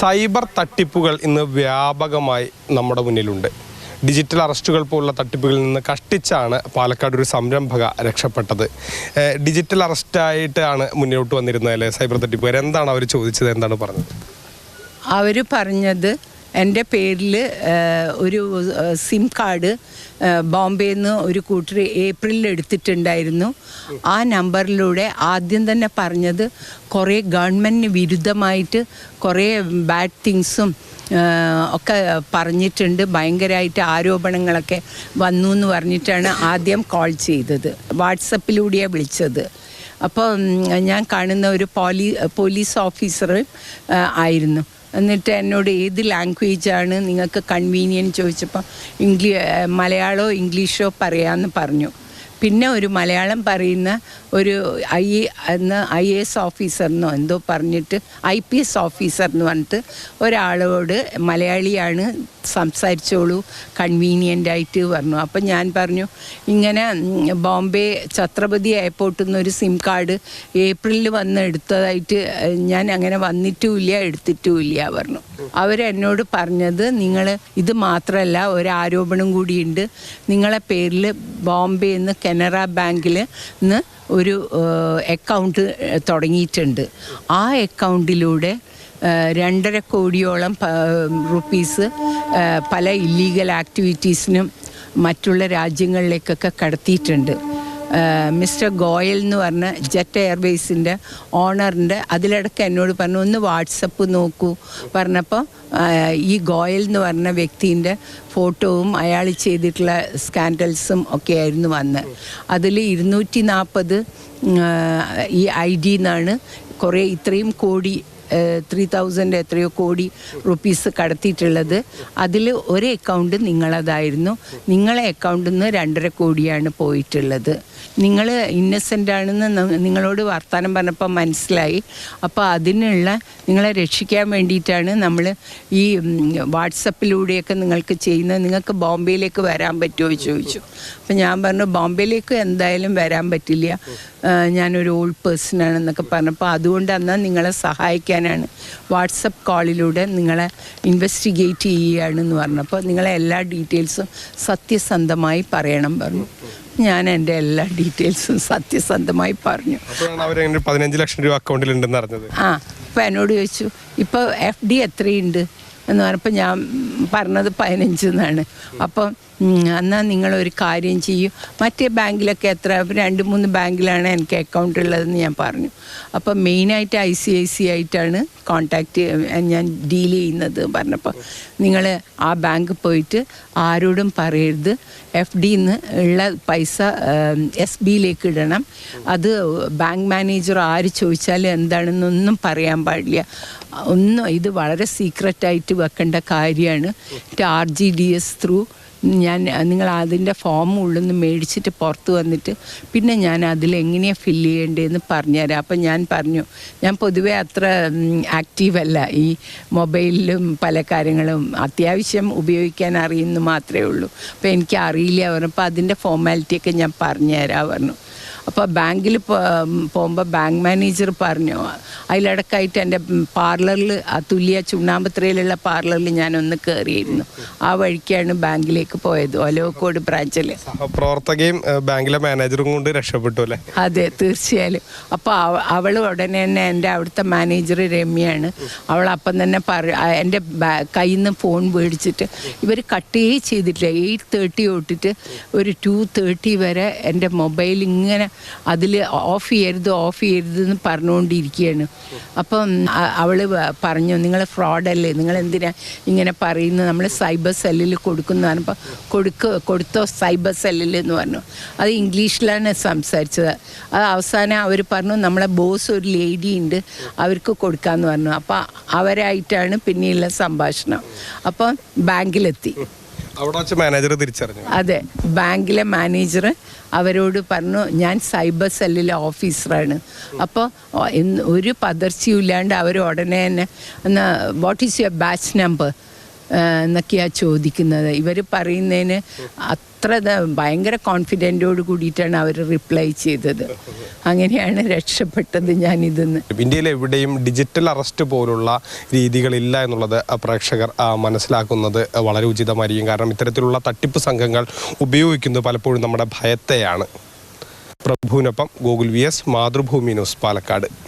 Cyber തട്ടിപ്പുകൾ ഇന്ന് വ്യാപകമായി നമ്മുടെ മുന്നിലുണ്ട്. ഡിജിറ്റൽ അറസ്റ്റുകൾ പോലുള്ള തട്ടിപ്പുകളിൽ നിന്ന് കഷ്ടിച്ചാണ് പാലക്കാട് ഒരു സംരംഭക രക്ഷപ്പെട്ടത്. ഡിജിറ്റൽ അറസ്റ്റായിട്ടാണ് മുന്നോട്ട് വന്നിരുന്നത് അല്ലേ സൈബർ തട്ടിപ്പുകാർ? എന്താണ് അവർ ചോദിച്ചത്, എന്താണ് പറഞ്ഞത്? അവർ പറഞ്ഞത് എൻ്റെ പേരിൽ ഒരു സിം കാർഡ് ബോംബെയിൽ നിന്ന് ഒരു കൂട്ടർ ഏപ്രിലിൽ എടുത്തിട്ടുണ്ടായിരുന്നു. ആ നമ്പറിലൂടെ ആദ്യം തന്നെ പറഞ്ഞത് കുറേ ഗവൺമെൻറ്റിന് വിരുദ്ധമായിട്ട് കുറേ ബാഡ് തിങ്സും ഒക്കെ പറഞ്ഞിട്ടുണ്ട്, ഭയങ്കരമായിട്ട് ആരോപണങ്ങളൊക്കെ വന്നു എന്ന് പറഞ്ഞിട്ടാണ് ആദ്യം കോൾ ചെയ്തത്. വാട്സപ്പിലൂടെയാണ് വിളിച്ചത്. അപ്പോൾ ഞാൻ കാണുന്ന ഒരു പോലീസ് ഓഫീസർ ആയിരുന്നു. എന്നിട്ട് എന്നോട് ഏത് ലാംഗ്വേജാണ് നിങ്ങൾക്ക് കൺവീനിയൻറ്റ് ചോദിച്ചപ്പോൾ മലയാളമോ ഇംഗ്ലീഷോ പറയാമെന്ന് പറഞ്ഞു. പിന്നെ ഒരു മലയാളം പറയുന്ന ഒരു IAS ഓഫീസറിനോ എന്തോ പറഞ്ഞിട്ട് IPS ഓഫീസർ എന്ന് പറഞ്ഞിട്ട് ഒരാളോട് മലയാളിയാണ് സംസാരിച്ചോളൂ കൺവീനിയൻ്റായിട്ട് പറഞ്ഞു. അപ്പം ഞാൻ പറഞ്ഞു ഇങ്ങനെ ബോംബെ ഛത്രപതി എയർപോർട്ടിൽ നിന്ന് ഒരു സിം കാർഡ് ഏപ്രിലിൽ വന്ന് എടുത്തതായിട്ട് ഞാൻ അങ്ങനെ വന്നിട്ടുമില്ല എടുത്തിട്ടുമില്ല പറഞ്ഞു. അവരെന്നോട് പറഞ്ഞത് നിങ്ങൾ ഇത് മാത്രമല്ല ഒരു ആരോപണം കൂടിയുണ്ട്, നിങ്ങളെ പേരിൽ ബോംബെയിൽ നിന്ന് കനറ ബാങ്കിൽ നിന്ന് ഒരു അക്കൗണ്ട് തുടങ്ങിയിട്ടുണ്ട്. ആ അക്കൗണ്ടിലൂടെ 2.5 കോടിയോളം റുപ്പീസ് പല ഇല്ലീഗൽ ആക്ടിവിറ്റീസിനും മറ്റുള്ള രാജ്യങ്ങളിലേക്കൊക്കെ കടത്തിയിട്ടുണ്ട്. മിസ്റ്റർ ഗോയൽ എന്ന് പറഞ്ഞ ജെറ്റ് എയർവേസിൻ്റെ ഓണറിൻ്റെ അതിലിടയ്ക്ക് എന്നോട് പറഞ്ഞു ഒന്ന് വാട്സപ്പ് നോക്കൂ പറഞ്ഞപ്പോൾ ഈ ഗോയൽ എന്ന് പറഞ്ഞ വ്യക്തിൻ്റെ ഫോട്ടോവും അയാൾ ചെയ്തിട്ടുള്ള സ്കാൻഡൽസും ഒക്കെ ആയിരുന്നു വന്നത്. അതിൽ 240 ഈ ID എന്നാണ് കുറേ ഇത്രയും കോടി 3000 എത്രയോ കോടി റുപ്പീസ് കടത്തിയിട്ടുള്ളത്. അതിൽ ഒരു അക്കൗണ്ട് നിങ്ങളതായിരുന്നു, നിങ്ങളെ അക്കൗണ്ടിൽ നിന്ന് 2.5 കോടിയാണ് പോയിട്ടുള്ളത്. നിങ്ങൾ ഇന്നസെൻ്റ് ആണെന്ന് നിങ്ങളോട് വർത്തമാനം പറഞ്ഞപ്പോൾ മനസ്സിലായി. അപ്പോൾ അതിനുള്ള നിങ്ങളെ രക്ഷിക്കാൻ വേണ്ടിയിട്ടാണ് നമ്മൾ ഈ വാട്സപ്പിലൂടെയൊക്കെ നിങ്ങൾക്ക് ചെയ്യുന്നത്. നിങ്ങൾക്ക് ബോംബെയിലേക്ക് വരാൻ പറ്റുമോ ചോദിച്ചു. അപ്പം ഞാൻ പറഞ്ഞു ബോംബെയിലേക്ക് എന്തായാലും വരാൻ പറ്റില്ല, ഞാനൊരു ഓൾഡ് പേഴ്സണാണെന്നൊക്കെ പറഞ്ഞപ്പോൾ അതുകൊണ്ട് എന്നാൽ നിങ്ങളെ സഹായിക്കാനാണ് വാട്സപ്പ് കോളിലൂടെ നിങ്ങളെ ഇൻവെസ്റ്റിഗേറ്റ് ചെയ്യുകയാണെന്ന് പറഞ്ഞപ്പോൾ നിങ്ങളെ എല്ലാ ഡീറ്റെയിൽസും സത്യസന്ധമായി പറയണം പറഞ്ഞു. ഞാൻ എൻ്റെ എല്ലാ ഡീറ്റെയിൽസും സത്യസന്ധമായി പറഞ്ഞു. 15 ലക്ഷം രൂപ അക്കൗണ്ടിലുണ്ടെന്ന് അറിഞ്ഞത്. അപ്പോൾ എന്നോട് ചോദിച്ചു ഇപ്പോൾ FD എത്രയുണ്ട് എന്ന് പറഞ്ഞപ്പോൾ ഞാൻ പറഞ്ഞത് 15 എന്നാണ്. അപ്പം എന്നാൽ നിങ്ങളൊരു കാര്യം ചെയ്യും, മറ്റേ ബാങ്കിലൊക്കെ എത്ര 2-3 ബാങ്കിലാണ് എനിക്ക് അക്കൗണ്ട് ഉള്ളതെന്ന് ഞാൻ പറഞ്ഞു. അപ്പം മെയിനായിട്ട് ICIC ആയിട്ടാണ് ഞാൻ ഡീൽ ചെയ്യുന്നത് പറഞ്ഞപ്പോൾ നിങ്ങൾ ആ ബാങ്ക് പോയിട്ട് ആരോടും പറയരുത്, FDന്ന് ഉള്ള പൈസ SBയിലേക്ക് ഇടണം, അത് ബാങ്ക് മാനേജർ ആര് ചോദിച്ചാലും എന്താണെന്നൊന്നും പറയാൻ പാടില്ല, ഇത് വളരെ സീക്രട്ടായിട്ട് വെക്കേണ്ട കാര്യമാണ്. RGDS ത്രൂ നിങ്ങൾ അതിൻ്റെ ഫോം ഉള്ളൊന്ന് മേടിച്ചിട്ട് പുറത്ത് വന്നിട്ട് പിന്നെ ഞാൻ അതിലെങ്ങനെയാണ് ഫില്ല് ചെയ്യേണ്ടതെന്ന് പറഞ്ഞുതരാം. അപ്പം ഞാൻ പറഞ്ഞു ഞാൻ പൊതുവേ അത്ര ആക്റ്റീവല്ല, ഈ മൊബൈലിലും പല കാര്യങ്ങളും അത്യാവശ്യം ഉപയോഗിക്കാൻ അറിയുന്നു മാത്രമേ ഉള്ളൂ, അപ്പോൾ എനിക്ക് അറിയില്ല പറഞ്ഞപ്പോൾ അതിൻ്റെ ഫോർമാലിറ്റിയൊക്കെ ഞാൻ പറഞ്ഞുതരാം പറഞ്ഞു. അപ്പോൾ ബാങ്കിൽ പോകുമ്പോൾ ബാങ്ക് മാനേജർ പറഞ്ഞു അതിലിടക്കായിട്ട് എൻ്റെ പാർലറിൽ തുല്യ ചുണ്ണാമ്പത്രയിലുള്ള പാർലറിൽ ഞാനൊന്ന് കയറിയിരുന്നു. ആ വഴിക്കാണ് ബാങ്കിലേക്ക് പോയത്, ഒലോക്കോട് ബ്രാഞ്ചിൽ. പ്രവർത്തകയും ബാങ്കിലെ മാനേജറും കൊണ്ട് രക്ഷപ്പെട്ടു അല്ലേ? അതെ, തീർച്ചയായും. അപ്പോൾ അവൾ ഉടനെ തന്നെ എൻ്റെ അവിടുത്തെ മാനേജർ രമ്യയാണ്, അവൾ അപ്പം തന്നെ എൻ്റെ കയ്യിൽ നിന്ന് ഫോൺ മേടിച്ചിട്ട് ഇവർ കട്ടേ ചെയ്തിട്ടില്ല. 8:30 തൊട്ടിട്ട് ഒരു 2:30 വരെ എൻ്റെ മൊബൈൽ ഇങ്ങനെ അതിൽ ഓഫ് ചെയ്യരുതെന്ന് പറഞ്ഞുകൊണ്ടിരിക്കുകയാണ്. അപ്പം അവൾ പറഞ്ഞു നിങ്ങൾ ഫ്രോഡല്ലേ, നിങ്ങൾ എന്തിനാ ഇങ്ങനെ പറയുന്നത്, നമ്മൾ സൈബർ സെല്ലിൽ കൊടുക്കുന്നു പറഞ്ഞപ്പോൾ കൊടുത്തോ സൈബർ സെല്ലിൽ എന്ന് പറഞ്ഞു. അത് ഇംഗ്ലീഷിലാണ് സംസാരിച്ചത്. അത് അവസാനം അവർ പറഞ്ഞു നമ്മളെ ബോസ് ഒരു ലേഡി ഉണ്ട് അവർക്ക് കൊടുക്കാമെന്ന് പറഞ്ഞു. അപ്പോൾ അവരായിട്ടാണ് പിന്നെയുള്ള സംഭാഷണം. അപ്പം ബാങ്കിലെത്തി. മാനേജർ തിരിച്ചറിഞ്ഞു. അതെ, ബാങ്കിലെ മാനേജർ അവരോട് പറഞ്ഞു ഞാൻ സൈബർ സെല്ലിലെ ഓഫീസറാണ്. അപ്പോൾ ഒരു പതർച്ചയും ഇല്ലാണ്ട് അവർ ഉടനെ തന്നെ എന്നാൽ what is your batch number എന്നൊക്കെയാണ് ചോദിക്കുന്നത്. ഇവർ പറയുന്നതിന് ഭയങ്കര കോൺഫിഡൻറ്റോട് കൂടിയിട്ടാണ് അവർ റിപ്ലൈ ചെയ്തത്. അങ്ങനെയാണ് രക്ഷപ്പെട്ടത് ഞാനിതെന്ന്. ഇന്ത്യയിൽ എവിടെയും ഡിജിറ്റൽ അറസ്റ്റ് പോലുള്ള രീതികളില്ല എന്നുള്ളത് പ്രേക്ഷകർ മനസ്സിലാക്കുന്നത് വളരെ ഉചിതമായിരിക്കും. കാരണം ഇത്തരത്തിലുള്ള തട്ടിപ്പ് സംഘങ്ങൾ ഉപയോഗിക്കുന്നത് പലപ്പോഴും നമ്മുടെ ഭയത്തെയാണ്. പ്രഭുവിനൊപ്പം ഗോകുൽ VS, മാതൃഭൂമി ന്യൂസ്, പാലക്കാട്.